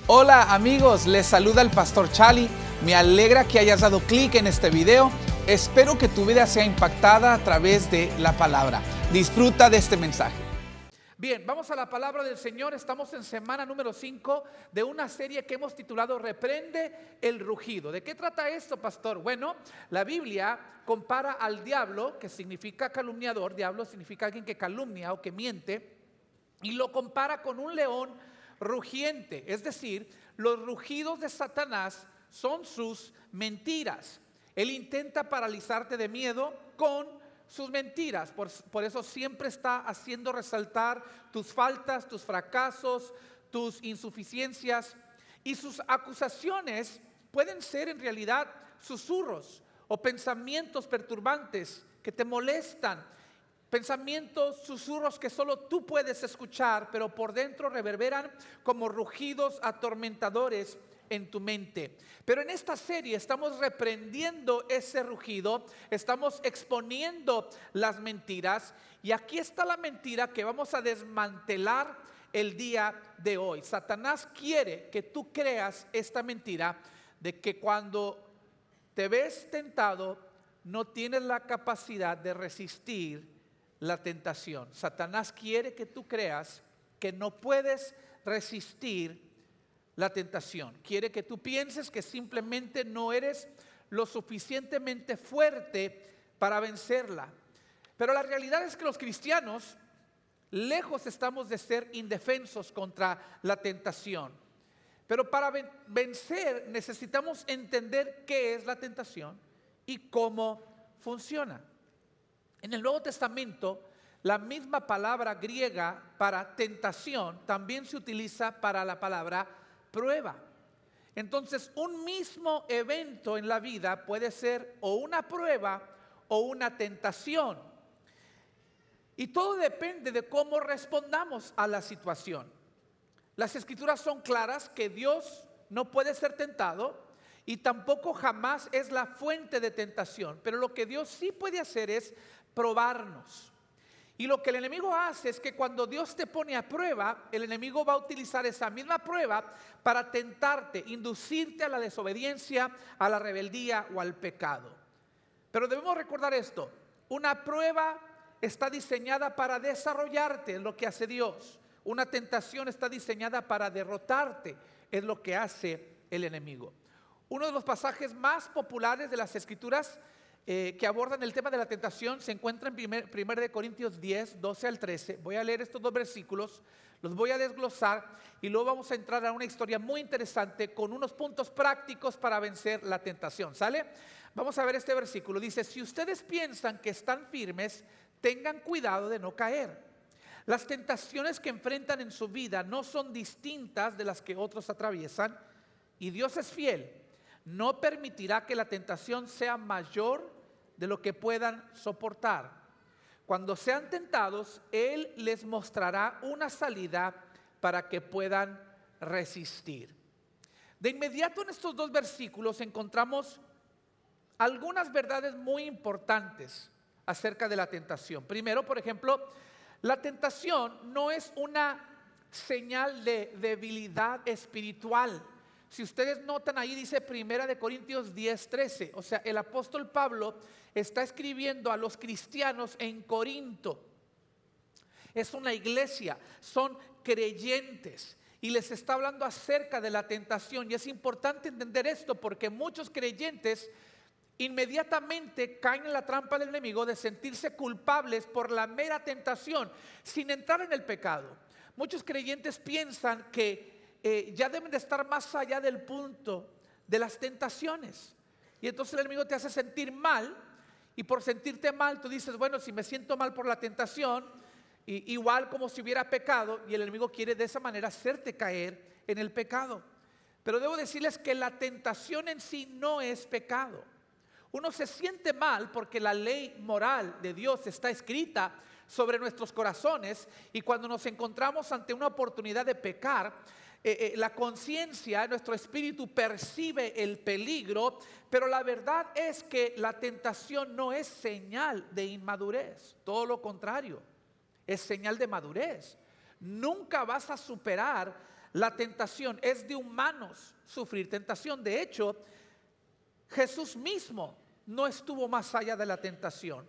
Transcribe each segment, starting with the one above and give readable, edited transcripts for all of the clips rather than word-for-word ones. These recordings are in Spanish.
Hola amigos, les saluda el pastor Chali. Me alegra que hayas dado clic en este video. Espero que tu vida sea impactada a través de la palabra. Disfruta de este mensaje. Bien, vamos a la palabra del Señor. Estamos en semana número 5 de una serie que hemos titulado Reprende el rugido. ¿De qué trata esto, pastor? Bueno, la Biblia compara al diablo, que significa calumniador. Diablo significa alguien que calumnia o que miente, y lo compara con un león rugiente. Es decir, los rugidos de Satanás son sus mentiras. Él intenta paralizarte de miedo con sus mentiras. Por eso siempre está haciendo resaltar tus faltas, tus fracasos, tus insuficiencias. Y sus acusaciones pueden ser en realidad susurros o pensamientos perturbantes que te molestan. Pensamientos, susurros que solo tú puedes escuchar, pero por dentro reverberan como rugidos atormentadores en tu mente. Pero en esta serie estamos reprendiendo ese rugido, estamos exponiendo las mentiras, y aquí está la mentira que vamos a desmantelar el día de hoy. Satanás quiere que tú creas esta mentira de que cuando te ves tentado no tienes la capacidad de resistir la tentación. Satanás quiere que tú creas que no puedes resistir la tentación. Quiere que tú pienses que simplemente no eres lo suficientemente fuerte para vencerla. Pero la realidad es que los cristianos, lejos estamos de ser indefensos contra la tentación. Pero para vencer necesitamos entender qué es la tentación y cómo funciona. En el Nuevo Testamento, la misma palabra griega para tentación también se utiliza para la palabra prueba. Entonces, un mismo evento en la vida puede ser o una prueba o una tentación. Y todo depende de cómo respondamos a la situación. Las Escrituras son claras que Dios no puede ser tentado y tampoco jamás es la fuente de tentación. Pero lo que Dios sí puede hacer es probarnos. Y lo que el enemigo hace es que cuando Dios te pone a prueba, el enemigo va a utilizar esa misma prueba para tentarte, inducirte a la desobediencia, a la rebeldía o al pecado. Pero debemos recordar esto: una prueba está diseñada para desarrollarte, es lo que hace Dios. Una tentación está diseñada para derrotarte, es lo que hace el enemigo. Uno de los pasajes más populares de las Escrituras que abordan el tema de la tentación se encuentra en 1 Corintios 10, 12 al 13. Voy a leer estos dos versículos, los voy a desglosar y luego vamos a entrar a una historia muy interesante con unos puntos prácticos para vencer la tentación. ¿Sale? Vamos a ver este versículo. Dice: si ustedes piensan que están firmes, tengan cuidado de no caer. Las tentaciones que enfrentan en su vida no son distintas de las que otros atraviesan, y Dios es fiel. No permitirá que la tentación sea mayor de lo que puedan soportar. Cuando sean tentados, Él les mostrará una salida para que puedan resistir. De inmediato en estos dos versículos encontramos algunas verdades muy importantes acerca de la tentación. Primero, por ejemplo, la tentación no es una señal de debilidad espiritual. Si ustedes notan ahí dice 1 Corintios 10, 13. O sea, el apóstol Pablo está escribiendo a los cristianos en Corinto. Es una iglesia, son creyentes y les está hablando acerca de la tentación. Y es importante entender esto porque muchos creyentes inmediatamente caen en la trampa del enemigo de sentirse culpables por la mera tentación sin entrar en el pecado. Muchos creyentes piensan que ya deben de estar más allá del punto de las tentaciones. Y entonces el enemigo te hace sentir mal, y por sentirte mal tú dices: bueno, si me siento mal por la tentación, igual como si hubiera pecado, y el enemigo quiere de esa manera hacerte caer en el pecado. Pero debo decirles que la tentación en sí no es pecado. Uno se siente mal porque la ley moral de Dios está escrita sobre nuestros corazones, y cuando nos encontramos ante una oportunidad de pecar, la conciencia, nuestro espíritu percibe el peligro, pero la verdad es que la tentación no es señal de inmadurez, todo lo contrario, es señal de madurez. Nunca vas a superar la tentación. Es de humanos sufrir tentación. De hecho, Jesús mismo no estuvo más allá de la tentación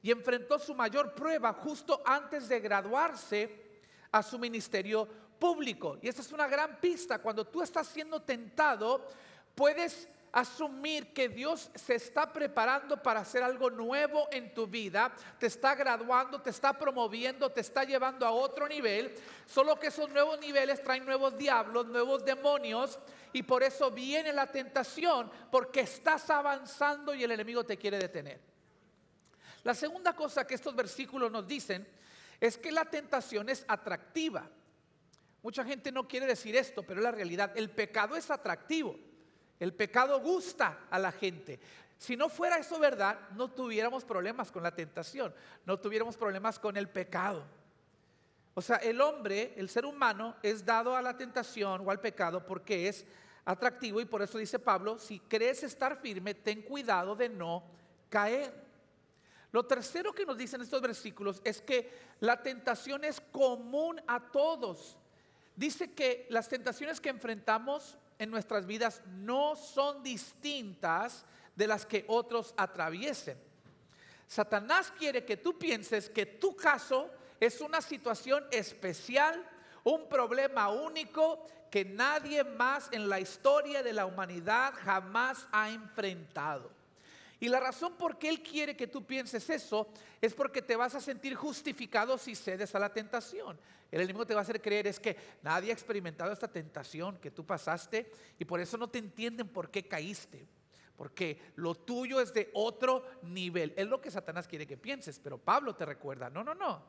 y enfrentó su mayor prueba justo antes de graduarse a su ministerio público. Y esta es una gran pista. Cuando tú estás siendo tentado, puedes asumir que Dios se está preparando para hacer algo nuevo en tu vida, te está graduando, te está promoviendo, te está llevando a otro nivel, solo que esos nuevos niveles traen nuevos diablos, nuevos demonios, y por eso viene la tentación, porque estás avanzando y el enemigo te quiere detener. La segunda cosa que estos versículos nos dicen es que la tentación es atractiva. Mucha gente no quiere decir esto, pero es la realidad. El pecado es atractivo. El pecado gusta a la gente. Si no fuera eso verdad, no tuviéramos problemas con la tentación, no tuviéramos problemas con el pecado. O sea, el hombre, el ser humano, es dado a la tentación o al pecado porque es atractivo, y por eso dice Pablo, si crees estar firme, ten cuidado de no caer. Lo tercero que nos dicen estos versículos es que la tentación es común a todos. Dice que las tentaciones que enfrentamos en nuestras vidas no son distintas de las que otros atraviesen. Satanás quiere que tú pienses que tu caso es una situación especial, un problema único que nadie más en la historia de la humanidad jamás ha enfrentado. Y la razón por qué él quiere que tú pienses eso es porque te vas a sentir justificado si cedes a la tentación. El enemigo te va a hacer creer es que nadie ha experimentado esta tentación que tú pasaste y por eso no te entienden por qué caíste. Porque lo tuyo es de otro nivel. Es lo que Satanás quiere que pienses, pero Pablo te recuerda, no. O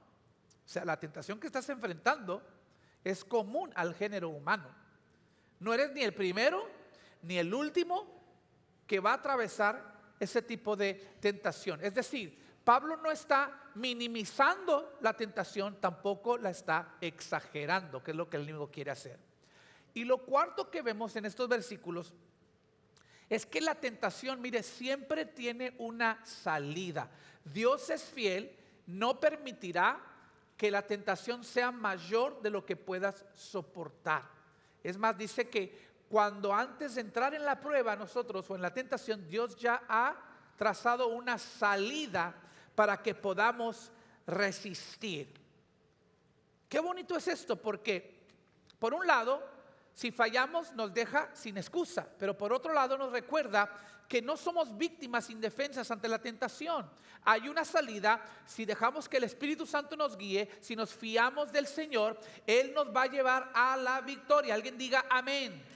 sea, la tentación que estás enfrentando es común al género humano. No eres ni el primero ni el último que va a atravesar ese tipo de tentación. Es decir, Pablo no está minimizando la tentación, tampoco la está exagerando, que es lo que el enemigo quiere hacer. Y lo cuarto que vemos en estos versículos es que la tentación, mire, siempre tiene una salida. Dios es fiel, no permitirá que la tentación sea mayor de lo que puedas soportar. Es más, dice que cuando antes de entrar en la prueba nosotros o en la tentación, Dios ya ha trazado una salida para que podamos resistir. Qué bonito es esto, porque por un lado, si fallamos nos deja sin excusa, pero por otro lado nos recuerda que no somos víctimas indefensas ante la tentación. Hay una salida si dejamos que el Espíritu Santo nos guíe, si nos fiamos del Señor, Él nos va a llevar a la victoria. Alguien diga amén.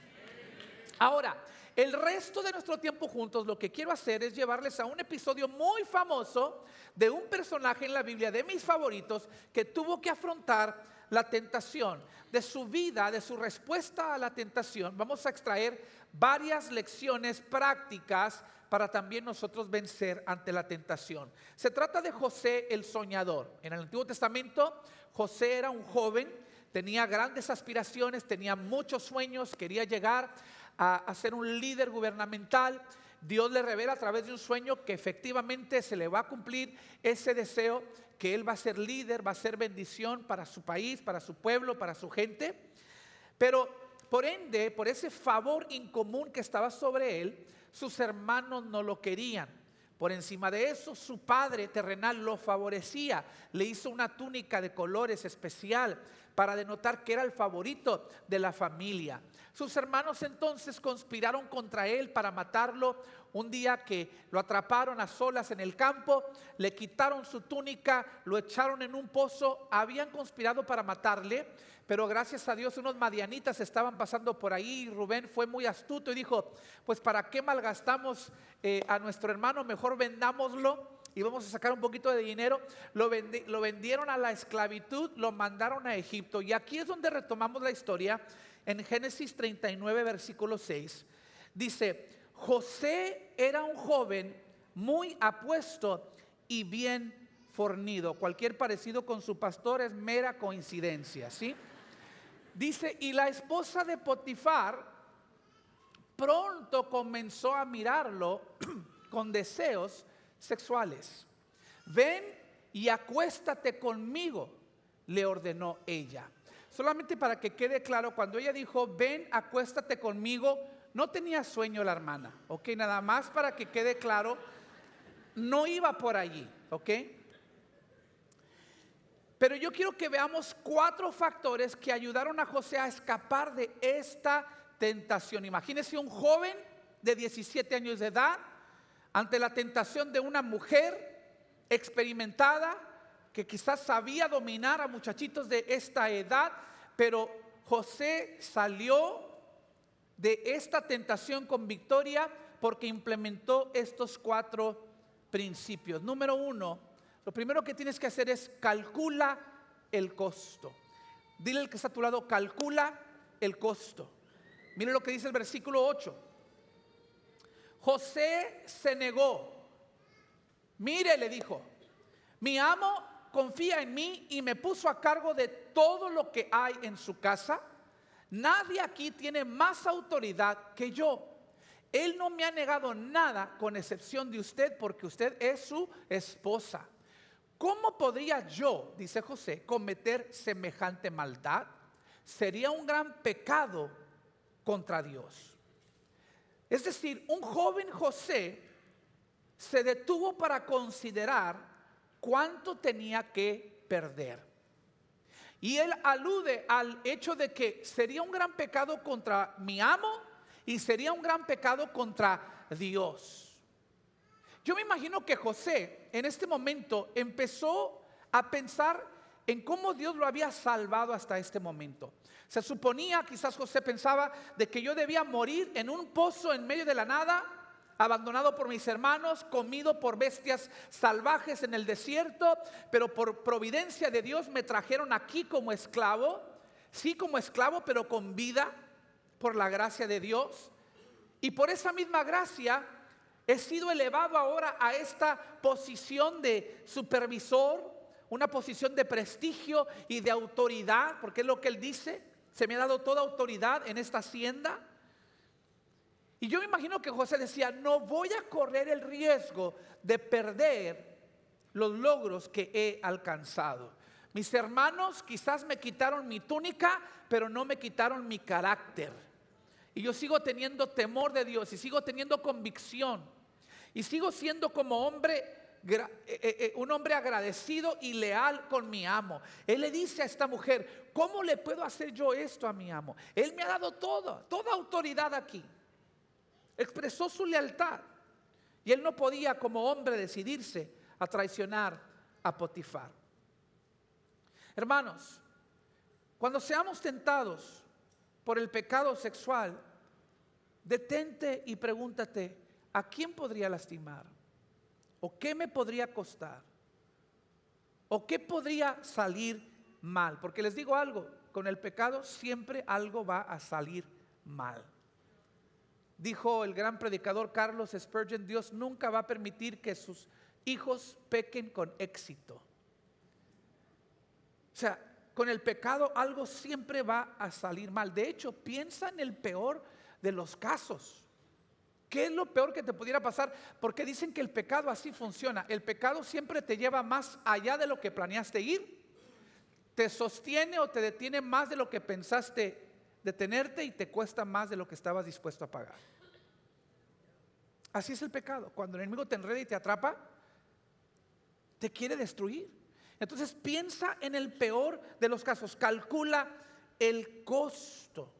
Ahora, el resto de nuestro tiempo juntos, lo que quiero hacer es llevarles a un episodio muy famoso de un personaje en la Biblia, de mis favoritos, que tuvo que afrontar la tentación. De su vida, de su respuesta a la tentación, vamos a extraer varias lecciones prácticas para también nosotros vencer ante la tentación. Se trata de José el soñador. En el Antiguo Testamento, José era un joven, tenía grandes aspiraciones, tenía muchos sueños, quería llegar a ser un líder gubernamental. Dios le revela a través de un sueño que efectivamente se le va a cumplir ese deseo, que él va a ser líder, va a ser bendición para su país, para su pueblo, para su gente. Pero por ende, por ese favor incomún que estaba sobre él, sus hermanos no lo querían. Por encima de eso, su padre terrenal lo favorecía, le hizo una túnica de colores especial para denotar que era el favorito de la familia. Sus hermanos entonces conspiraron contra él para matarlo. Un día que lo atraparon a solas en el campo, le quitaron su túnica, lo echaron en un pozo. Habían conspirado para matarle, pero gracias a Dios unos madianitas estaban pasando por ahí y Rubén fue muy astuto y dijo, pues ¿para qué malgastamos a nuestro hermano? Mejor vendámoslo y vamos a sacar un poquito de dinero. Lo vendieron a la esclavitud, lo mandaron a Egipto. Y aquí es donde retomamos la historia en Génesis 39, versículo 6. Dice, José era un joven muy apuesto y bien fornido. Cualquier parecido con su pastor es mera coincidencia, ¿sí? Dice, y la esposa de Potifar pronto comenzó a mirarlo con deseos sexuales. Ven y acuéstate conmigo, le ordenó ella. solamente para que quede claro, cuando ella dijo, ven, acuéstate conmigo, no tenía sueño la hermana, ok, nada más para que quede claro, no iba por allí, ok. Pero yo quiero que veamos 4 factores que ayudaron a José a escapar de esta tentación. Imagínese un joven de 17 años de edad ante la tentación de una mujer experimentada que quizás sabía dominar a muchachitos de esta edad, pero José salió de esta tentación con victoria porque implementó estos 4 principios. Número 1, lo primero que tienes que hacer es calcula el costo. Dile al que está a tu lado, calcula el costo. Mire lo que dice el versículo 8. José se negó. Mire, le dijo, mi amo confía en mí y me puso a cargo de todo lo que hay en su casa. Nadie aquí tiene más autoridad que yo. Él no me ha negado nada con excepción de usted, porque usted es su esposa. ¿Cómo podría yo, dice José, cometer semejante maldad? Sería un gran pecado contra Dios. Es decir, un joven José se detuvo para considerar cuánto tenía que perder. Y él alude al hecho de que sería un gran pecado contra mi amo y sería un gran pecado contra Dios. Yo me imagino que José en este momento empezó a pensar en cómo Dios lo había salvado hasta este momento. Se suponía, quizás José pensaba, de que yo debía morir en un pozo en medio de la nada, abandonado por mis hermanos, comido por bestias salvajes en el desierto, pero por providencia de Dios me trajeron aquí como esclavo, sí, como esclavo, pero con vida, por la gracia de Dios. Y por esa misma gracia he sido elevado ahora a esta posición de supervisor, una posición de prestigio y de autoridad, porque es lo que él dice, se me ha dado toda autoridad en esta hacienda. Y yo me imagino que José decía, no voy a correr el riesgo de perder los logros que he alcanzado. Mis hermanos quizás me quitaron mi túnica, pero no me quitaron mi carácter. Y yo sigo teniendo temor de Dios y sigo teniendo convicción. Y sigo siendo como hombre, un hombre agradecido y leal con mi amo. Él le dice a esta mujer, ¿cómo le puedo hacer yo esto a mi amo? Él me ha dado toda autoridad aquí. Expresó su lealtad. Y él no podía como hombre decidirse a traicionar a Potifar. Hermanos, cuando seamos tentados por el pecado sexual, detente y pregúntate, ¿a quién podría lastimar? ¿O qué me podría costar? ¿O qué podría salir mal? Porque les digo algo, con el pecado siempre algo va a salir mal. Dijo el gran predicador Carlos Spurgeon, Dios nunca va a permitir que sus hijos pequen con éxito. O sea, con el pecado algo siempre va a salir mal. De hecho, piensa en el peor de los casos. ¿Qué es lo peor que te pudiera pasar? Porque dicen que el pecado así funciona. El pecado siempre te lleva más allá de lo que planeaste ir. Te sostiene o te detiene más de lo que pensaste detenerte y te cuesta más de lo que estabas dispuesto a pagar. Así es el pecado. Cuando el enemigo te enreda y te atrapa, te quiere destruir. Entonces piensa en el peor de los casos. Calcula el costo.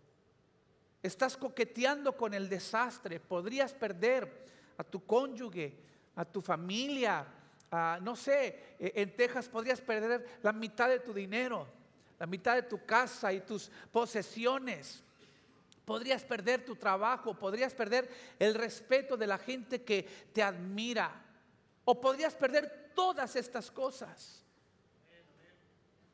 Estás coqueteando con el desastre. Podrías perder a tu cónyuge, a tu familia, no sé, en Texas podrías perder la mitad de tu dinero, la mitad de tu casa y tus posesiones. Podrías perder tu trabajo, podrías perder el respeto de la gente que te admira, o podrías perder todas estas cosas.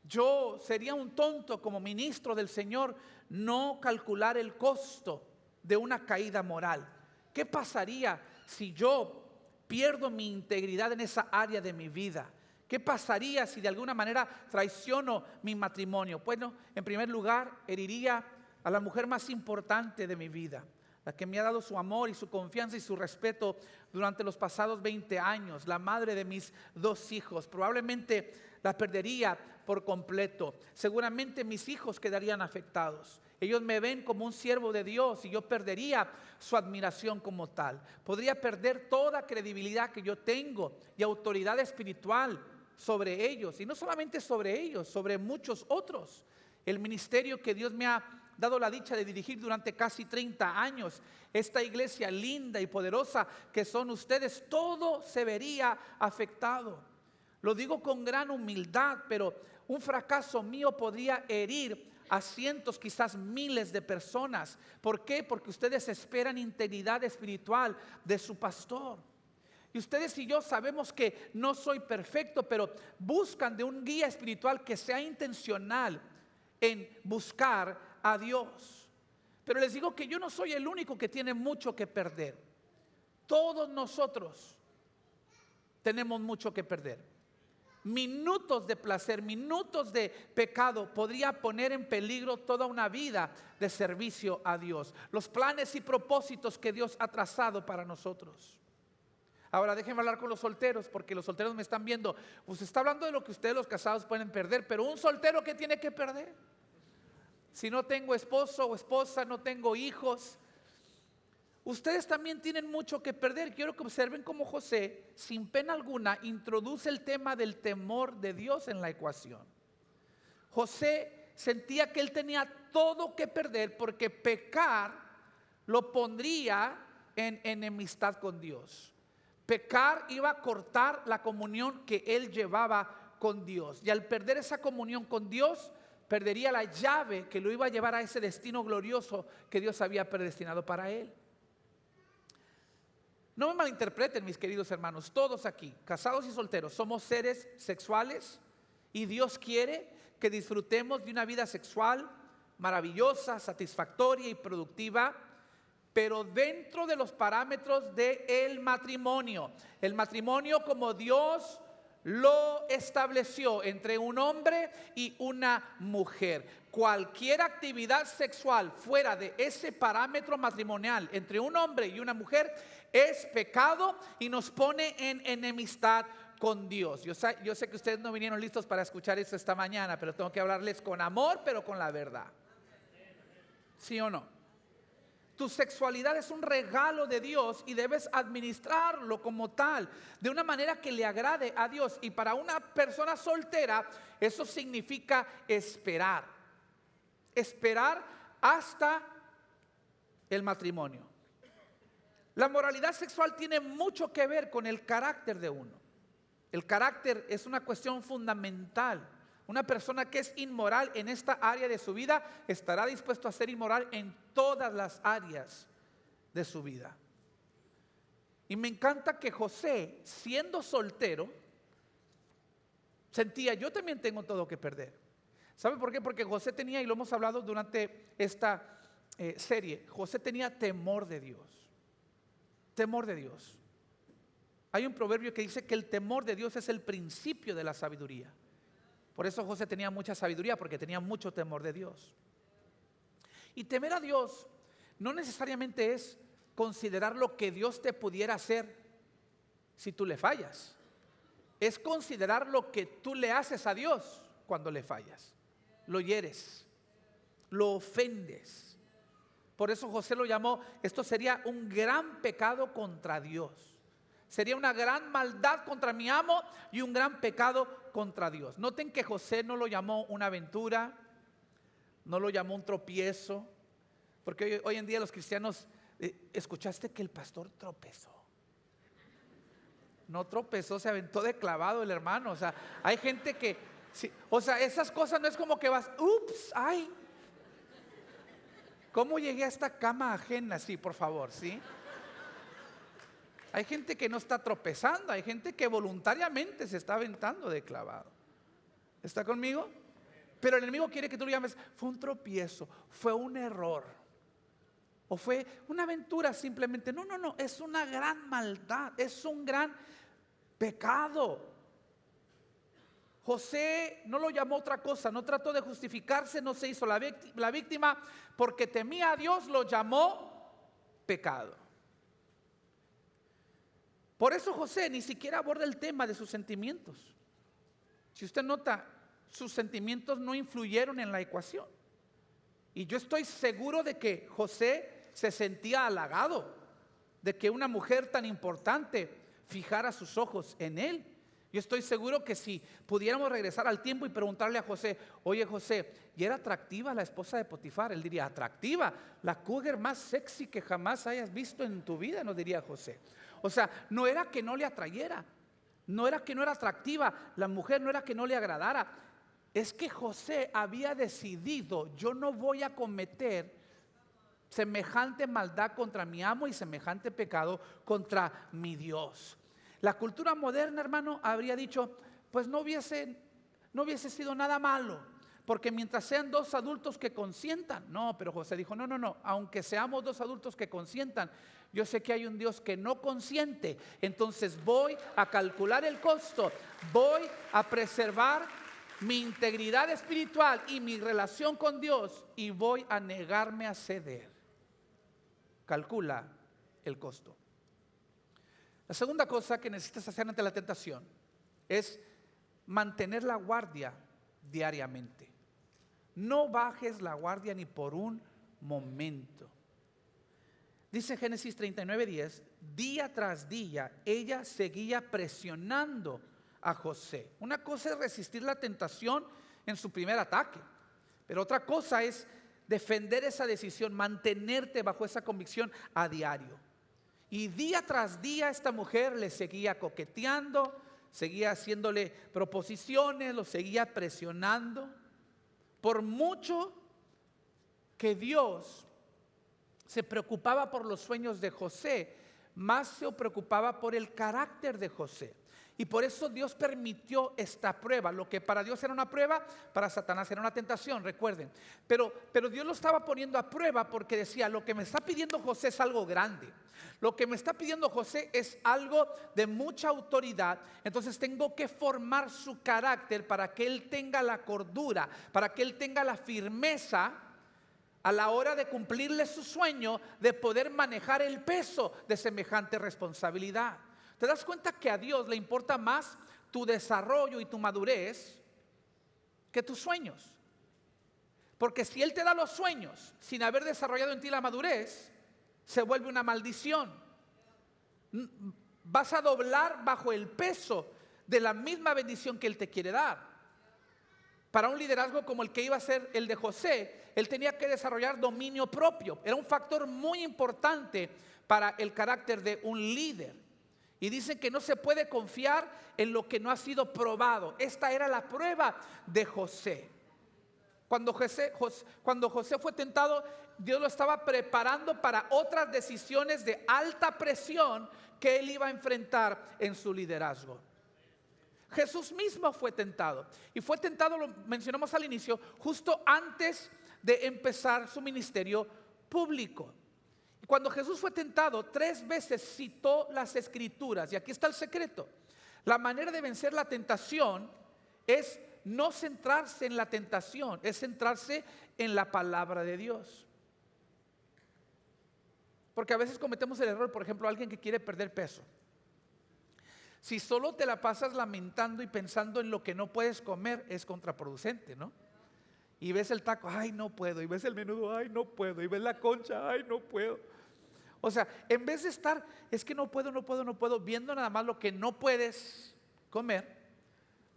Yo sería un tonto como ministro del Señor no calcular el costo de una caída moral. ¿Qué pasaría si yo pierdo mi integridad en esa área de mi vida? ¿Qué pasaría si de alguna manera traiciono mi matrimonio? Bueno, en primer lugar, heriría a la mujer más importante de mi vida, la que me ha dado su amor y su confianza y su respeto durante los pasados 20 años, la madre de mis 2 hijos. Probablemente la perdería por completo. Seguramente mis hijos quedarían afectados. Ellos me ven como un siervo de Dios y yo perdería su admiración como tal. Podría perder toda credibilidad que yo tengo y autoridad espiritual sobre ellos. Y no solamente sobre ellos, sobre muchos otros. El ministerio que Dios me ha dado la dicha de dirigir durante casi 30 años, esta iglesia linda y poderosa que son ustedes, todo se vería afectado. Lo digo con gran humildad, pero un fracaso mío podría herir a cientos, quizás miles de personas. ¿Por qué? Porque ustedes esperan integridad espiritual de su pastor. Y ustedes y yo sabemos que no soy perfecto, pero buscan de un guía espiritual que sea intencional en buscar a Dios. Pero les digo que yo no soy el único que tiene mucho que perder. Todos nosotros tenemos mucho que perder. Minutos de placer, minutos de pecado podría poner en peligro toda una vida de servicio a Dios. Los planes y propósitos que Dios ha trazado para nosotros. Ahora déjenme hablar con los solteros, porque los solteros me están viendo. Pues está hablando de lo que ustedes los casados pueden perder, pero un soltero, ¿qué tiene que perder? Si no tengo esposo o esposa, no tengo hijos, ustedes también tienen mucho que perder. Quiero que observen cómo José, sin pena alguna, introduce el tema del temor de Dios en la ecuación. José sentía que él tenía todo que perder porque pecar lo pondría en enemistad con Dios. Pecar iba a cortar la comunión que él llevaba con Dios. Y al perder esa comunión con Dios, perdería la llave que lo iba a llevar a ese destino glorioso que Dios había predestinado para él. No me malinterpreten, mis queridos hermanos, todos aquí, casados y solteros, somos seres sexuales y Dios quiere que disfrutemos de una vida sexual maravillosa, satisfactoria y productiva, pero dentro de los parámetros del matrimonio. El matrimonio como Dios lo estableció entre un hombre y una mujer. Cualquier actividad sexual fuera de ese parámetro matrimonial entre un hombre y una mujer es pecado y nos pone en enemistad con Dios. Yo sé que ustedes no vinieron listos para escuchar eso esta mañana, pero tengo que hablarles con amor, pero con la verdad. ¿Sí o no? Tu sexualidad es un regalo de Dios y debes administrarlo como tal, de una manera que le agrade a Dios. Y para una persona soltera, eso significa esperar. Esperar hasta el matrimonio. La moralidad sexual tiene mucho que ver con el carácter de uno. El carácter es una cuestión fundamental. Una persona que es inmoral en esta área de su vida estará dispuesto a ser inmoral en todas las áreas de su vida. Y me encanta que José, siendo soltero, sentía, yo también tengo todo que perder. ¿Sabe por qué? Porque José tenía, y lo hemos hablado durante esta serie, José tenía temor de Dios. Temor de Dios. Hay un proverbio que dice que el temor de Dios es el principio de la sabiduría. Por eso José tenía mucha sabiduría, porque tenía mucho temor de Dios. Y temer a Dios no necesariamente es considerar lo que Dios te pudiera hacer si tú le fallas. Es considerar lo que tú le haces a Dios cuando le fallas. Lo hieres, lo ofendes. Por eso José lo llamó, esto sería un gran pecado contra Dios. Sería una gran maldad contra mi amo y un gran pecado contra Dios. Noten que José no lo llamó una aventura, no lo llamó un tropiezo, porque hoy en día los cristianos, ¿escuchaste que el pastor tropezó? No tropezó, se aventó de clavado el hermano. O sea, hay gente que, sí, o sea, esas cosas no es como que vas, ups, ay, ¿cómo llegué a esta cama ajena? Sí, por favor, ¿sí? Hay gente que no está tropezando, hay gente que voluntariamente se está aventando de clavado. ¿Está conmigo? Pero el enemigo quiere que tú lo llames, fue un tropiezo, fue un error, o fue una aventura simplemente. No, es una gran maldad, es un gran pecado. José no lo llamó otra cosa, no trató de justificarse, no se hizo la víctima, porque temía a Dios, lo llamó pecado. Por eso José ni siquiera aborda el tema de sus sentimientos. Si usted nota, sus sentimientos no influyeron en la ecuación. Y yo estoy seguro de que José se sentía halagado de que una mujer tan importante fijara sus ojos en él. Yo estoy seguro que si pudiéramos regresar al tiempo y preguntarle a José: oye José, ¿y era atractiva la esposa de Potifar? Él diría: atractiva, la cougar más sexy que jamás hayas visto en tu vida, nos diría José. O sea, no era que no le atrayera, no era que no era atractiva la mujer, no era que no le agradara. Es que José había decidido: yo no voy a cometer semejante maldad contra mi amo y semejante pecado contra mi Dios. La cultura moderna, hermano, habría dicho: pues no hubiese sido nada malo, porque mientras sean dos adultos que consientan. No, pero José dijo: no, aunque seamos dos adultos que consientan, yo sé que hay un Dios que no consiente. Entonces voy a calcular el costo, voy a preservar mi integridad espiritual y mi relación con Dios, y voy a negarme a ceder. Calcula el costo. La segunda cosa que necesitas hacer ante la tentación es mantener la guardia diariamente. No bajes la guardia ni por un momento. Dice Génesis 39:10: día tras día ella seguía presionando a José. Una cosa es resistir la tentación en su primer ataque, pero otra cosa es defender esa decisión, mantenerte bajo esa convicción a diario. Y día tras día esta mujer le seguía coqueteando, seguía haciéndole proposiciones, lo seguía presionando. Por mucho que Dios se preocupaba por los sueños de José, más se preocupaba por el carácter de José. Y por eso Dios permitió esta prueba. Lo que para Dios era una prueba, para Satanás era una tentación, recuerden. Pero Dios lo estaba poniendo a prueba porque decía: lo que me está pidiendo José es algo grande. Lo que me está pidiendo José es algo de mucha autoridad. Entonces tengo que formar su carácter para que él tenga la cordura, para que él tenga la firmeza a la hora de cumplirle su sueño, de poder manejar el peso de semejante responsabilidad. ¿Te das cuenta que a Dios le importa más tu desarrollo y tu madurez que tus sueños? Porque si Él te da los sueños sin haber desarrollado en ti la madurez, se vuelve una maldición. Vas a doblar bajo el peso de la misma bendición que Él te quiere dar. Para un liderazgo como el que iba a ser el de José, él tenía que desarrollar dominio propio. Era un factor muy importante para el carácter de un líder. Y dicen que no se puede confiar en lo que no ha sido probado. Esta era la prueba de José. Cuando José fue tentado, Dios lo estaba preparando para otras decisiones de alta presión que él iba a enfrentar en su liderazgo. Jesús mismo fue tentado. Y fue tentado, lo mencionamos al inicio, justo antes de empezar su ministerio público. Cuando Jesús fue tentado, 3 veces citó las Escrituras. Y aquí está el secreto. La manera de vencer la tentación es no centrarse en la tentación, es centrarse en la palabra de Dios. Porque a veces cometemos el error, por ejemplo, alguien que quiere perder peso. Si solo te la pasas lamentando y pensando en lo que no puedes comer, es contraproducente, ¿no? Y ves el taco: ay, no puedo. Y ves el menudo: ay, no puedo. Y ves la concha: ay, no puedo. O sea, en vez de estar: es que no puedo, viendo nada más lo que no puedes comer,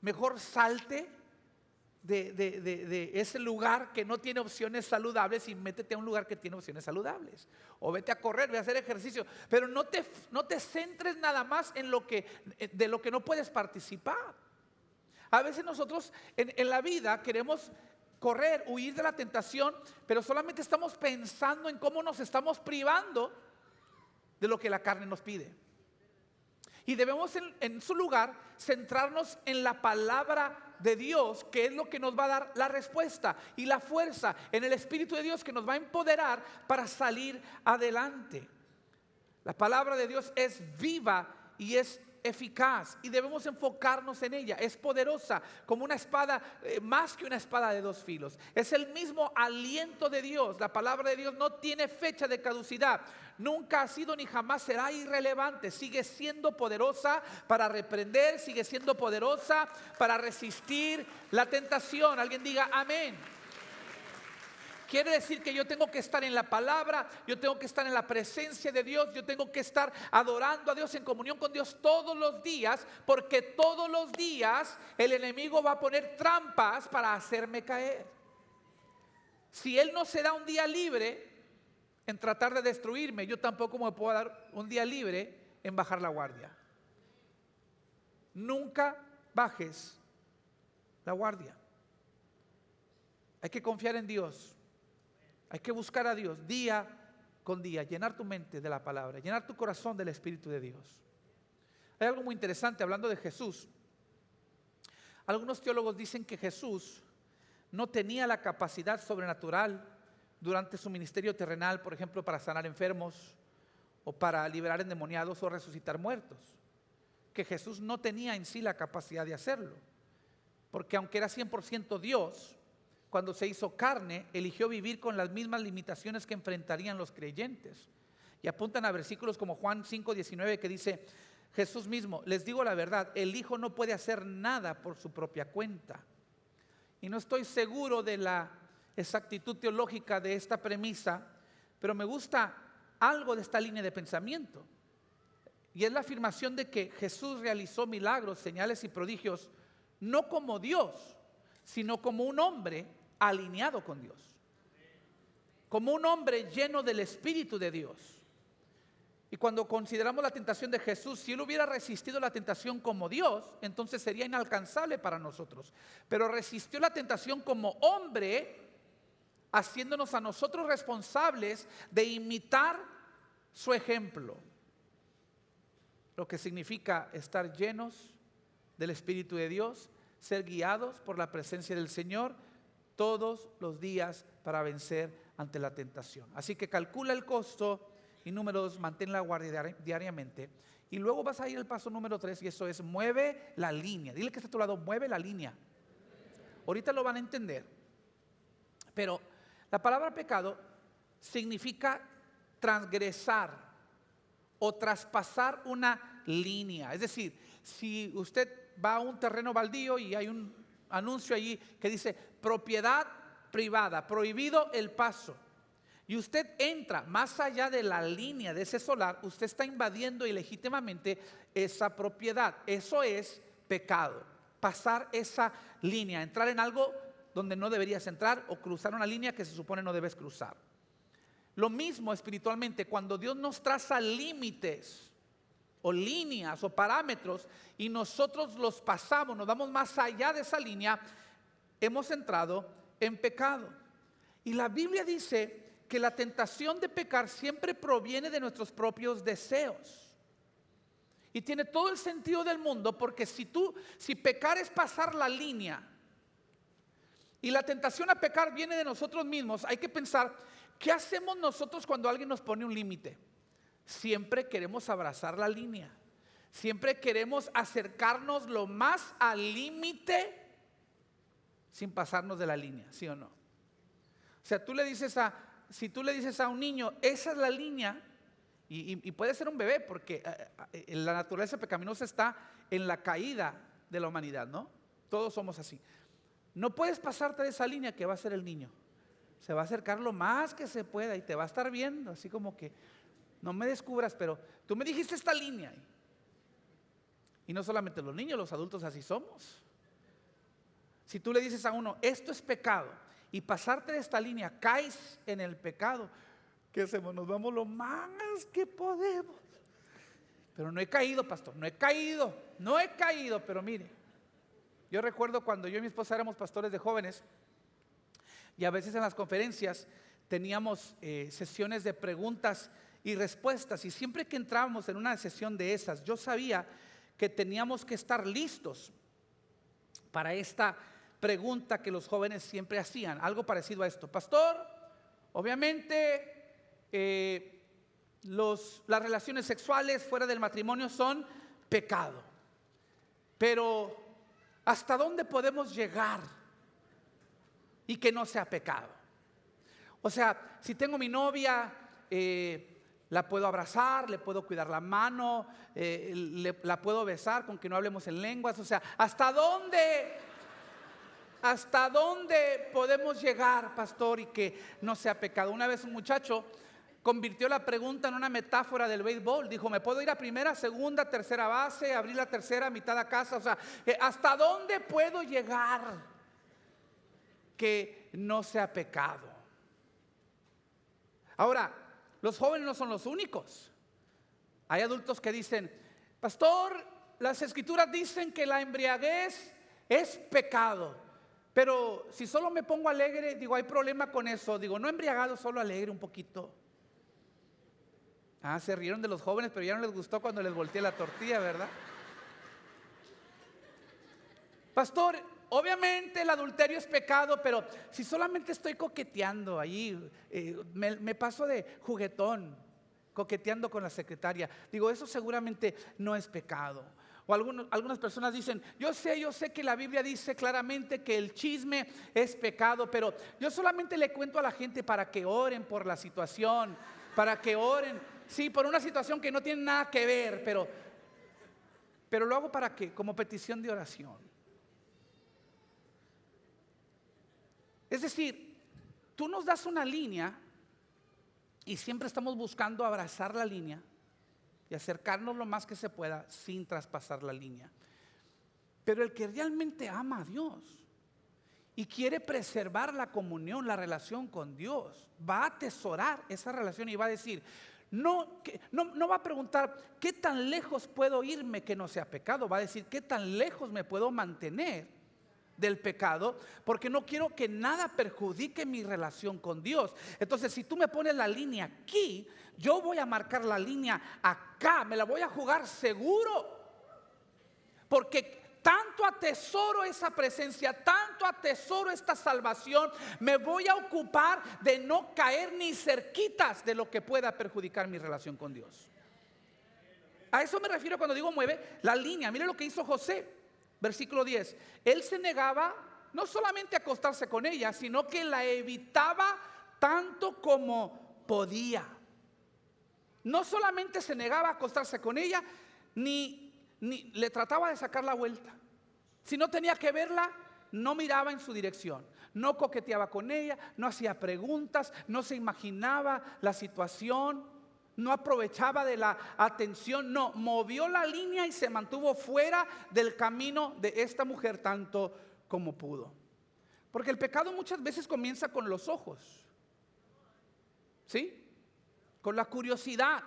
mejor salte de ese lugar que no tiene opciones saludables y métete a un lugar que tiene opciones saludables. O vete a correr, ve a hacer ejercicio. Pero no te centres nada más en de lo que no puedes participar. A veces nosotros en la vida queremos correr, huir de la tentación, pero solamente estamos pensando en cómo nos estamos privando de lo que la carne nos pide. Y debemos en su lugar centrarnos en la palabra de Dios, que es lo que nos va a dar la respuesta y la fuerza, en el Espíritu de Dios que nos va a empoderar para salir adelante. La palabra de Dios es viva y es eficaz y debemos enfocarnos en ella. Es poderosa como una espada, más que una espada de dos filos. Es el mismo aliento de Dios. La palabra de Dios no tiene fecha de caducidad. Nunca ha sido ni jamás será irrelevante. Sigue siendo poderosa para reprender, sigue siendo poderosa para resistir la tentación. Alguien diga amén. Quiere decir que yo tengo que estar en la palabra, yo tengo que estar en la presencia de Dios, yo tengo que estar adorando a Dios, en comunión con Dios todos los días, porque todos los días el enemigo va a poner trampas para hacerme caer. Si él no se da un día libre en tratar de destruirme, yo tampoco me puedo dar un día libre en bajar la guardia. Nunca bajes la guardia. Hay que confiar en Dios. Hay que buscar a Dios día con día, llenar tu mente de la palabra, llenar tu corazón del Espíritu de Dios. Hay algo muy interesante hablando de Jesús. Algunos teólogos dicen que Jesús no tenía la capacidad sobrenatural durante su ministerio terrenal, por ejemplo, para sanar enfermos o para liberar endemoniados o resucitar muertos. Que Jesús no tenía en sí la capacidad de hacerlo, porque aunque era 100% Dios, cuando se hizo carne, eligió vivir con las mismas limitaciones que enfrentarían los creyentes. Y apuntan a versículos como Juan 5:19 que dice Jesús mismo: les digo la verdad, el Hijo no puede hacer nada por su propia cuenta. Y no estoy seguro de la exactitud teológica de esta premisa, pero me gusta algo de esta línea de pensamiento. Y es la afirmación de que Jesús realizó milagros, señales y prodigios no como Dios, sino como un hombre alineado con Dios, como un hombre lleno del Espíritu de Dios. Y cuando consideramos la tentación de Jesús, si él hubiera resistido la tentación como Dios, entonces sería inalcanzable para nosotros. Pero resistió la tentación como hombre, haciéndonos a nosotros responsables de imitar su ejemplo, lo que significa estar llenos del Espíritu de Dios, ser guiados por la presencia del Señor todos los días para vencer ante la tentación. Así que calcula el costo y número 2, mantén la guardia diariamente. Y luego vas a ir al paso número 3 y eso es mueve la línea. Dile que está a tu lado, mueve la línea. Ahorita lo van a entender. Pero la palabra pecado significa transgresar o traspasar una línea. Es decir, si usted va a un terreno baldío y hay un anuncio allí que dice propiedad privada, prohibido el paso, y usted entra más allá de la línea de ese solar, usted está invadiendo ilegítimamente esa propiedad. Eso es pecado, pasar esa línea, entrar en algo donde no deberías entrar o cruzar una línea que se supone no debes cruzar. Lo mismo espiritualmente, cuando Dios nos traza límites o líneas o parámetros y nosotros los pasamos, nos vamos más allá de esa línea, hemos entrado en pecado. Y la Biblia dice que la tentación de pecar siempre proviene de nuestros propios deseos. Y tiene todo el sentido del mundo, porque si pecar es pasar la línea y la tentación a pecar viene de nosotros mismos, hay que pensar, ¿qué hacemos nosotros cuando alguien nos pone un límite? Siempre queremos abrazar la línea, siempre queremos acercarnos lo más al límite sin pasarnos de la línea, ¿sí o no? O sea, si tú le dices a un niño, esa es la línea, y puede ser un bebé, porque la naturaleza pecaminosa está en la caída de la humanidad, ¿no? Todos somos así. No puedes pasarte de esa línea que va a ser el niño. Se va a acercar lo más que se pueda y te va a estar viendo, así como que no me descubras, pero tú me dijiste esta línea. Y no solamente los niños, los adultos así somos. Si tú le dices a uno, esto es pecado, y pasarte de esta línea, caes en el pecado, ¿qué hacemos? Nos vamos lo más que podemos. Pero no he caído, pastor, no he caído, pero mire, yo recuerdo cuando yo y mi esposa éramos pastores de jóvenes, y a veces en las conferencias teníamos sesiones de preguntas y respuestas, y siempre que entrábamos en una sesión de esas, yo sabía que teníamos que estar listos para esta pregunta que los jóvenes siempre hacían, algo parecido a esto. Pastor, obviamente las relaciones sexuales fuera del matrimonio son pecado. Pero ¿hasta dónde podemos llegar y que no sea pecado? O sea, si tengo mi novia, la puedo abrazar, le puedo cuidar la mano, la puedo besar con que no hablemos en lenguas. O sea, ¿hasta dónde podemos llegar, pastor, y que no sea pecado? Una vez un muchacho convirtió la pregunta en una metáfora del béisbol. Dijo, ¿me puedo ir a primera, segunda, tercera base, abrir la tercera, mitad a casa? O sea, ¿hasta dónde puedo llegar que no sea pecado? Ahora, los jóvenes no son los únicos. Hay adultos que dicen, pastor, las escrituras dicen que la embriaguez es pecado. Pero si solo me pongo alegre, digo, hay problema con eso. Digo, no embriagado, solo alegre un poquito. Se rieron de los jóvenes, pero ya no les gustó cuando les volteé la tortilla, ¿verdad? Pastor, obviamente el adulterio es pecado, pero si solamente estoy coqueteando ahí, me paso de juguetón, coqueteando con la secretaria, digo, eso seguramente no es pecado. O algunas personas dicen, yo sé que la Biblia dice claramente que el chisme es pecado, pero yo solamente le cuento a la gente para que oren por la situación, para que oren, sí, por una situación que no tiene nada que ver, pero lo hago para que, como petición de oración. Es decir, tú nos das una línea y siempre estamos buscando abrazar la línea y acercarnos lo más que se pueda sin traspasar la línea. Pero el que realmente ama a Dios y quiere preservar la comunión, la relación con Dios, va a atesorar esa relación y va a decir, no va a preguntar qué tan lejos puedo irme que no sea pecado, va a decir qué tan lejos me puedo mantener del pecado, porque no quiero que nada perjudique mi relación con Dios. Entonces, si tú me pones la línea aquí, yo voy a marcar la línea acá, me la voy a jugar seguro, porque tanto atesoro esa presencia, tanto atesoro esta salvación, me voy a ocupar de no caer ni cerquitas de lo que pueda perjudicar mi relación con Dios. A eso me refiero cuando digo mueve la línea. Mire lo que hizo José. Versículo 10, él se negaba no solamente a acostarse con ella, sino que la evitaba tanto como podía. No solamente se negaba a acostarse con ella, ni le trataba de sacar la vuelta. Si no tenía que verla, no miraba en su dirección, no coqueteaba con ella, no hacía preguntas, no se imaginaba la situación, no aprovechaba de la atención, no, movió la línea y se mantuvo fuera del camino de esta mujer tanto como pudo. Porque el pecado muchas veces comienza con los ojos, ¿sí? Con la curiosidad.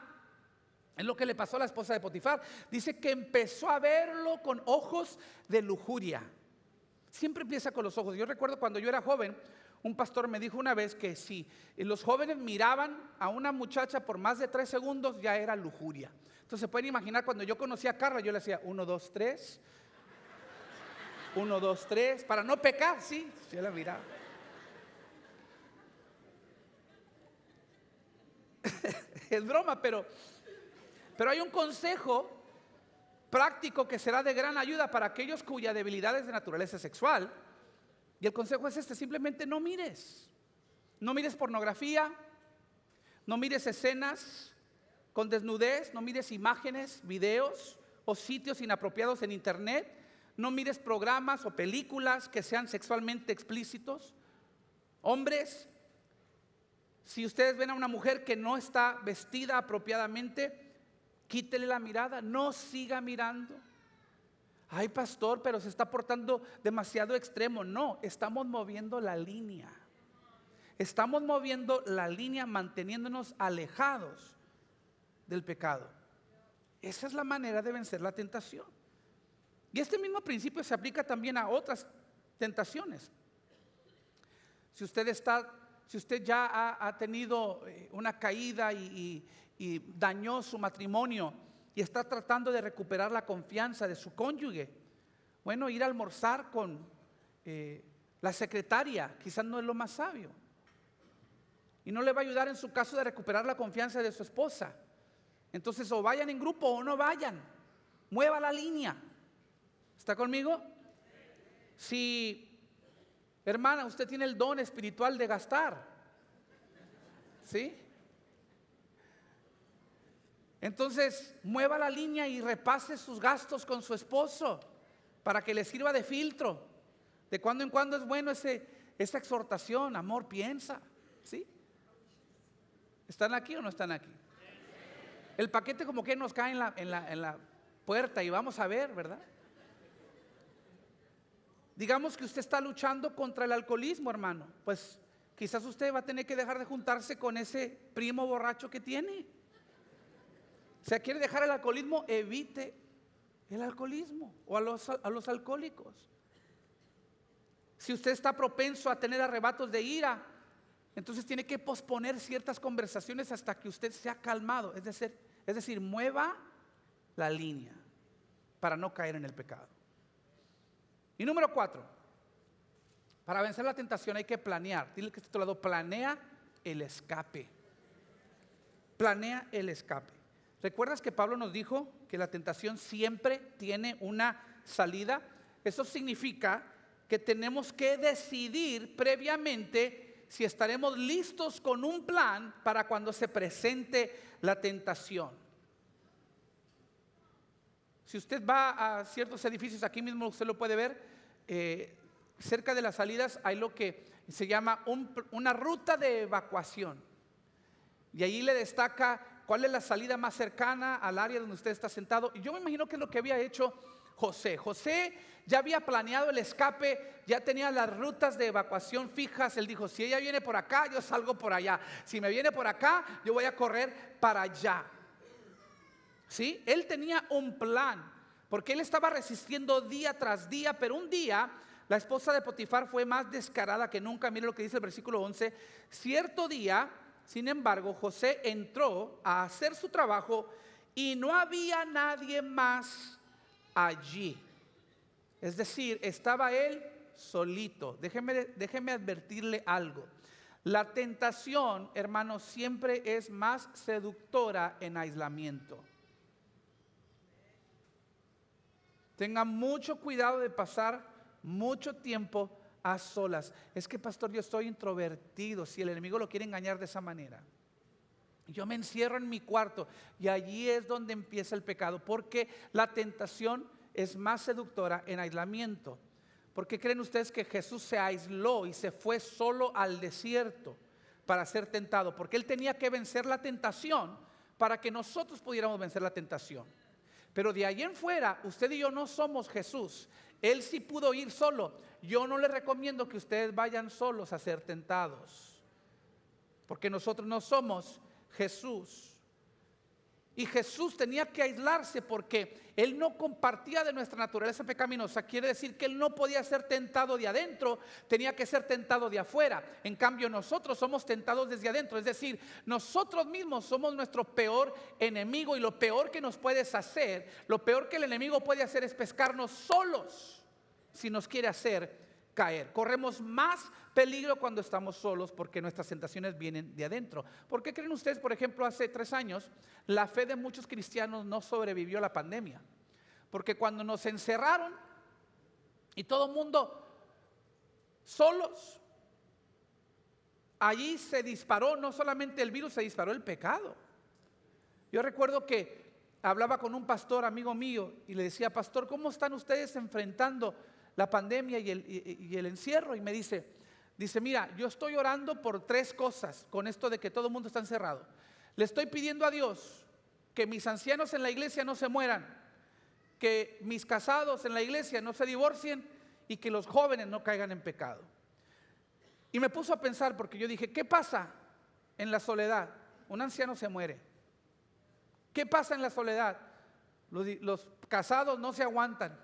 Es lo que le pasó a la esposa de Potifar. Dice que empezó a verlo con ojos de lujuria. Siempre empieza con los ojos. Yo recuerdo cuando yo era joven, un pastor me dijo una vez que si los jóvenes miraban a una muchacha por más de 3 segundos, ya era lujuria. Entonces se pueden imaginar, cuando yo conocí a Carla, yo le hacía 1, 2, 3 1, 2, 3 para no pecar, sí, yo la miraba. Es broma, pero hay un consejo práctico que será de gran ayuda para aquellos cuya debilidad es de naturaleza sexual. Y el consejo es este: simplemente no mires pornografía, no mires escenas con desnudez, no mires imágenes, videos o sitios inapropiados en internet, no mires programas o películas que sean sexualmente explícitos. Hombres, si ustedes ven a una mujer que no está vestida apropiadamente, quítele la mirada, no siga mirando. Ay, pastor, pero se está portando demasiado extremo. No, estamos moviendo la línea. Estamos moviendo la línea, manteniéndonos alejados del pecado. Esa es la manera de vencer la tentación. Y este mismo principio se aplica también a otras tentaciones. Si usted ya ha tenido una caída y dañó su matrimonio y está tratando de recuperar la confianza de su cónyuge, bueno, ir a almorzar con la secretaria quizás no es lo más sabio y no le va a ayudar en su caso de recuperar la confianza de su esposa. Entonces, o vayan en grupo o no vayan. mueva la línea. ¿Está conmigo? Si, hermana, usted tiene el don espiritual de gastar, ¿sí? Entonces, mueva la línea y repase sus gastos con su esposo para que le sirva de filtro. De cuando en cuando es bueno esa exhortación. Amor, piensa, ¿sí? ¿Están aquí o no están aquí? El paquete como que nos cae en la puerta y vamos a ver, ¿verdad? Digamos que usted está luchando contra el alcoholismo, hermano. Pues quizás usted va a tener que dejar de juntarse con ese primo borracho que tiene. O sea, quiere dejar el alcoholismo, evite el alcoholismo o a los alcohólicos. Si usted está propenso a tener arrebatos de ira, entonces tiene que posponer ciertas conversaciones hasta que usted sea calmado. Es decir, mueva la línea para no caer en el pecado. Y número 4, para vencer la tentación hay que planear. Dile que está a tu lado, planea el escape. Planea el escape. ¿Recuerdas que Pablo nos dijo que la tentación siempre tiene una salida? Eso significa que tenemos que decidir previamente si estaremos listos con un plan para cuando se presente la tentación. Si usted va a ciertos edificios, aquí mismo usted lo puede ver, cerca de las salidas hay lo que se llama una ruta de evacuación. Y allí le destaca cuál es la salida más cercana al área donde usted está sentado. Y yo me imagino que es lo que había hecho José. José ya había planeado el escape, ya tenía las rutas de evacuación fijas. Él dijo, si ella viene por acá, yo salgo por allá. Si me viene por acá, yo voy a correr para allá. ¿Sí? Él tenía un plan, porque él estaba resistiendo día tras día, pero un día la esposa de Potifar fue más descarada que nunca. Mire lo que dice el versículo 11. Cierto día, sin embargo, José entró a hacer su trabajo y no había nadie más allí. Es decir, estaba él solito. Déjeme advertirle algo. La tentación, hermanos, siempre es más seductora en aislamiento. Tenga mucho cuidado de pasar mucho tiempo a solas. Es que, pastor, yo estoy introvertido. Si el enemigo lo quiere engañar de esa manera, yo me encierro en mi cuarto y allí es donde empieza el pecado, porque la tentación es más seductora en aislamiento. ¿Por qué creen ustedes que Jesús se aisló y se fue solo al desierto para ser tentado? Porque él tenía que vencer la tentación para que nosotros pudiéramos vencer la tentación. Pero de ahí en fuera, usted y yo no somos Jesús. Él sí pudo ir solo. Yo no les recomiendo que ustedes vayan solos a ser tentados, porque nosotros no somos Jesús. Y Jesús tenía que aislarse porque él no compartía de nuestra naturaleza pecaminosa. Quiere decir que él no podía ser tentado de adentro, tenía que ser tentado de afuera. En cambio, nosotros somos tentados desde adentro. Es decir, nosotros mismos somos nuestro peor enemigo, y lo peor que nos puedes hacer, lo peor que el enemigo puede hacer es pescarnos solos si nos quiere hacer caer. Corremos más peligro cuando estamos solos porque nuestras tentaciones vienen de adentro. ¿Por qué creen ustedes, por ejemplo, hace 3 años la fe de muchos cristianos no sobrevivió a la pandemia? Porque cuando nos encerraron y todo el mundo solos, allí se disparó no solamente el virus, se disparó el pecado. Yo recuerdo que hablaba con un pastor amigo mío y le decía, pastor, ¿cómo están ustedes enfrentando la pandemia y el encierro? Y me dice, mira, yo estoy orando por 3 cosas con esto de que todo el mundo está encerrado. Le estoy pidiendo a Dios que mis ancianos en la iglesia no se mueran, que mis casados en la iglesia no se divorcien y que los jóvenes no caigan en pecado. Y me puso a pensar, porque yo dije, ¿qué pasa en la soledad? Un anciano se muere. ¿Qué pasa en la soledad? Los casados no se aguantan.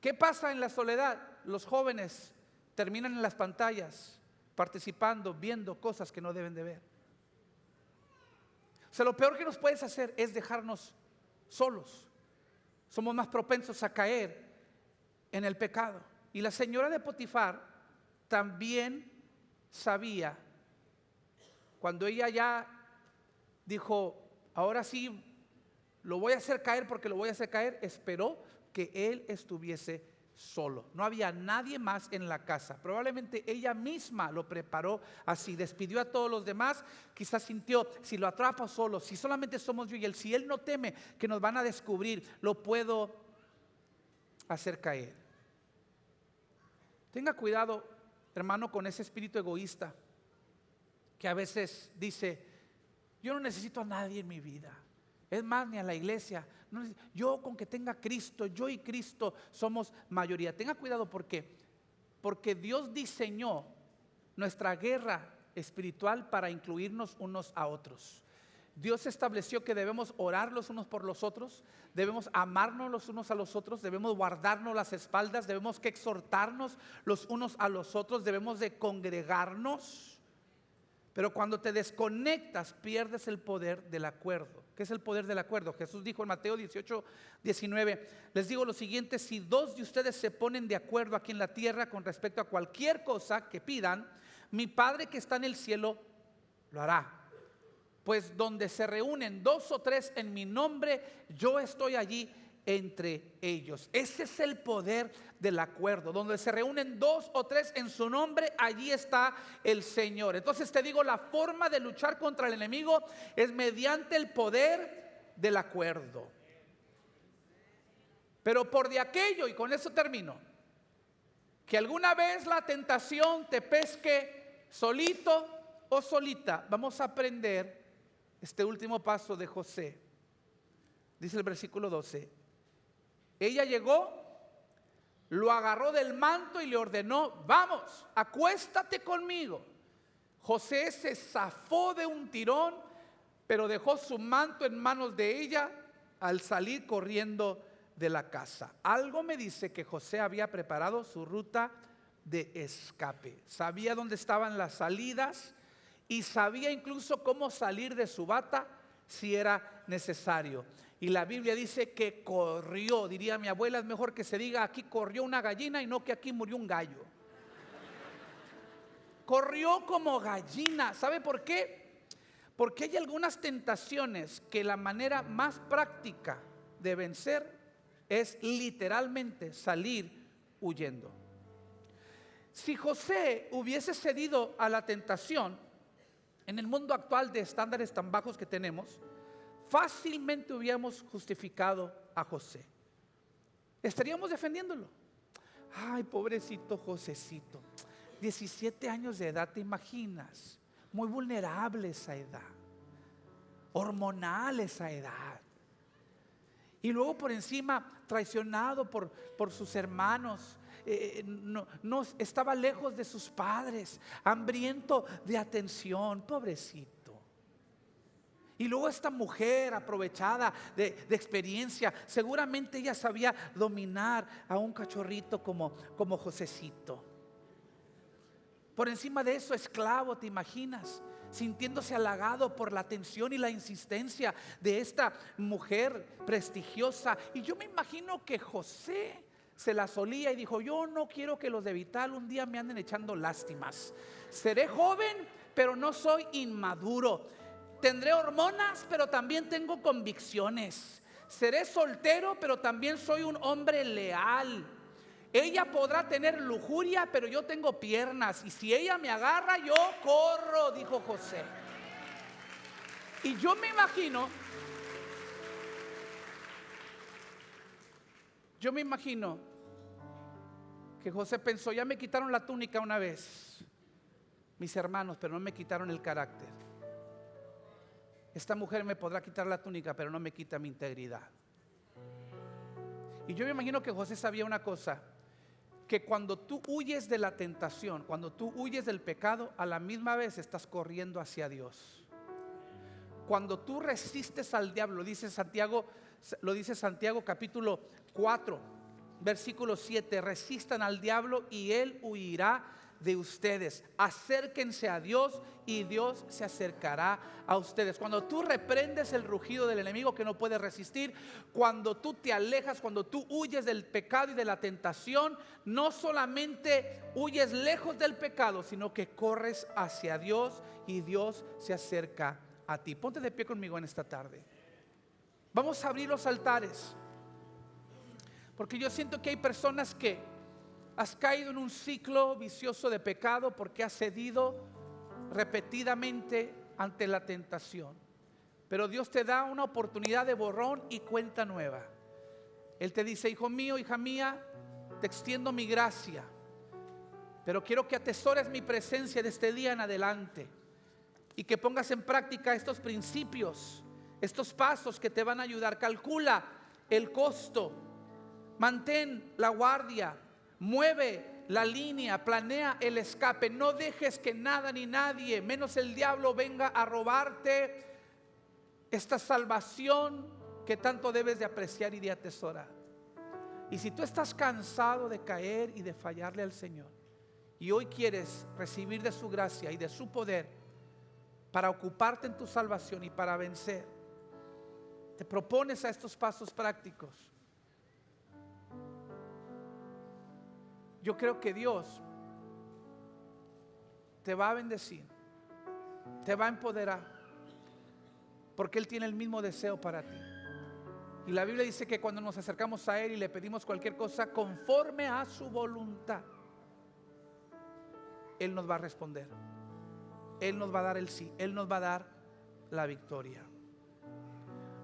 ¿Qué pasa en la soledad? Los jóvenes terminan en las pantallas participando, viendo cosas que no deben de ver. O sea, lo peor que nos puedes hacer es dejarnos solos. Somos más propensos a caer en el pecado. Y la señora de Potifar también sabía, cuando ella ya dijo, ahora sí lo voy a hacer caer porque lo voy a hacer caer, esperó que él estuviese solo. No había nadie más en la casa. Probablemente ella misma lo preparó así, despidió a todos los demás. Quizás sintió, si lo atrapo solo, si solamente somos yo y él, si él no teme que nos van a descubrir, lo puedo hacer caer. Tenga cuidado, hermano, con ese espíritu egoísta que a veces dice: yo no necesito a nadie en mi vida, es más, ni a la iglesia. Yo con que tenga Cristo, yo y Cristo somos mayoría. Tenga cuidado, porque Dios diseñó nuestra guerra espiritual para incluirnos unos a otros. Dios estableció que debemos orar los unos por los otros, debemos amarnos los unos a los otros, debemos guardarnos las espaldas, debemos que exhortarnos los unos a los otros, debemos de congregarnos. Pero cuando te desconectas, pierdes el poder del acuerdo. ¿Qué es el poder del acuerdo? Jesús dijo en Mateo 18:19: les digo lo siguiente, si dos de ustedes se ponen de acuerdo aquí en la tierra con respecto a cualquier cosa que pidan, mi Padre que está en el cielo lo hará. Pues donde se reúnen dos o tres en mi nombre, yo estoy allí entre ellos. Ese es el poder del acuerdo. Donde se reúnen dos o tres en su nombre, allí está el Señor. Entonces te digo, la forma de luchar contra el enemigo es mediante el poder del acuerdo. Pero por de aquello, y con eso termino, que alguna vez la tentación te pesque solito o solita, vamos a aprender este último paso de José. Dice el versículo 12: ella llegó, lo agarró del manto y le ordenó: vamos, acuéstate conmigo. José se zafó de un tirón, pero dejó su manto en manos de ella al salir corriendo de la casa. Algo me dice que José había preparado su ruta de escape. Sabía dónde estaban las salidas y sabía incluso cómo salir de su bata si era necesario. Y la Biblia dice que corrió. Diría mi abuela, es mejor que se diga aquí corrió una gallina y no que aquí murió un gallo. Corrió como gallina. ¿Sabe por qué? Porque hay algunas tentaciones que la manera más práctica de vencer es literalmente salir huyendo. Si José hubiese cedido a la tentación, en el mundo actual de estándares tan bajos que tenemos, fácilmente hubiéramos justificado a José. Estaríamos defendiéndolo. Ay, pobrecito Josecito, 17 años de edad, ¿te imaginas? Muy vulnerable esa edad, hormonal esa edad. Y luego por encima traicionado por sus hermanos. No estaba lejos de sus padres, hambriento de atención, pobrecito. Y luego esta mujer aprovechada de experiencia, seguramente ella sabía dominar a un cachorrito como Josecito. Por encima de eso, esclavo, ¿te imaginas? Sintiéndose halagado por la atención y la insistencia de esta mujer prestigiosa. Y yo me imagino que José se la solía y dijo: yo no quiero que los de Vital un día me anden echando lástimas. Seré joven, pero no soy inmaduro. Tendré hormonas, pero también tengo convicciones. Seré soltero, pero también soy un hombre leal. Ella podrá tener lujuria, pero yo tengo piernas. Y si ella me agarra, yo corro, dijo José. Y yo me imagino que José pensó: ya me quitaron la túnica una vez mis hermanos, pero no me quitaron el carácter. Esta mujer me podrá quitar la túnica, pero no me quita mi integridad. Y yo me imagino que José sabía una cosa: que cuando tú huyes de la tentación, cuando tú huyes del pecado, a la misma vez estás corriendo hacia Dios. Cuando tú resistes al diablo, lo dice Santiago capítulo 4, versículo 7: resistan al diablo y él huirá de ustedes. Acérquense a Dios y Dios se acercará a ustedes. Cuando tú reprendes el rugido del enemigo que no puede resistir, cuando tú te alejas, cuando tú huyes del pecado y de la tentación, no solamente huyes lejos del pecado, sino que corres hacia Dios y Dios se acerca a ti. Ponte de pie conmigo en esta tarde. Vamos a abrir los altares, porque yo siento que hay personas que has caído en un ciclo vicioso de pecado porque has cedido repetidamente ante la tentación. Pero Dios te da una oportunidad de borrón y cuenta nueva. Él te dice: hijo mío, hija mía, te extiendo mi gracia, pero quiero que atesores mi presencia de este día en adelante y que pongas en práctica estos principios, estos pasos que te van a ayudar. Calcula el costo, mantén la guardia, mueve la línea, planea el escape. No dejes que nada ni nadie, menos el diablo, venga a robarte esta salvación que tanto debes de apreciar y de atesorar. Y si tú estás cansado de caer y de fallarle al Señor, y hoy quieres recibir de su gracia y de su poder para ocuparte en tu salvación y para vencer, te propones a estos pasos prácticos. Yo creo que Dios te va a bendecir, te va a empoderar, porque Él tiene el mismo deseo para ti. Y la Biblia dice que cuando nos acercamos a Él y le pedimos cualquier cosa conforme a su voluntad, Él nos va a responder. Él nos va a dar el sí, Él nos va a dar la victoria.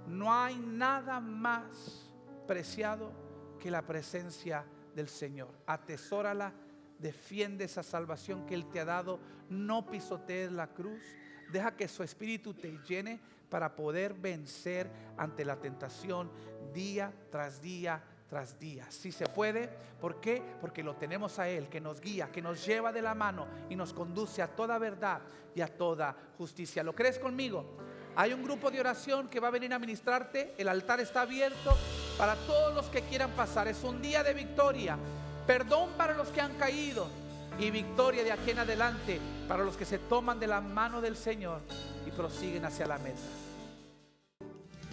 No hay nada más preciado que la presencia del Señor. Atesórala, defiende esa salvación que Él te ha dado. No pisotees la cruz. Deja que su espíritu te llene para poder vencer ante la tentación día tras día tras día. Si se puede. ¿Por qué? Porque lo tenemos a Él, que nos guía, que nos lleva de la mano y nos conduce a toda verdad y a toda justicia. ¿Lo crees conmigo? Hay un grupo de oración que va a venir a ministrarte. El altar está abierto para todos los que quieran pasar. Es un día de victoria, perdón para los que han caído y victoria de aquí en adelante para los que se toman de la mano del Señor y prosiguen hacia la meta.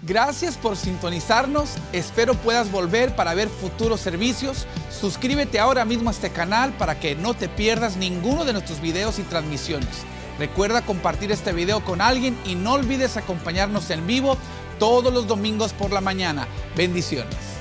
Gracias por sintonizarnos. Espero puedas volver para ver futuros servicios. Suscríbete ahora mismo a este canal para que no te pierdas ninguno de nuestros videos y transmisiones. Recuerda compartir este video con alguien y no olvides acompañarnos en vivo todos los domingos por la mañana. Bendiciones.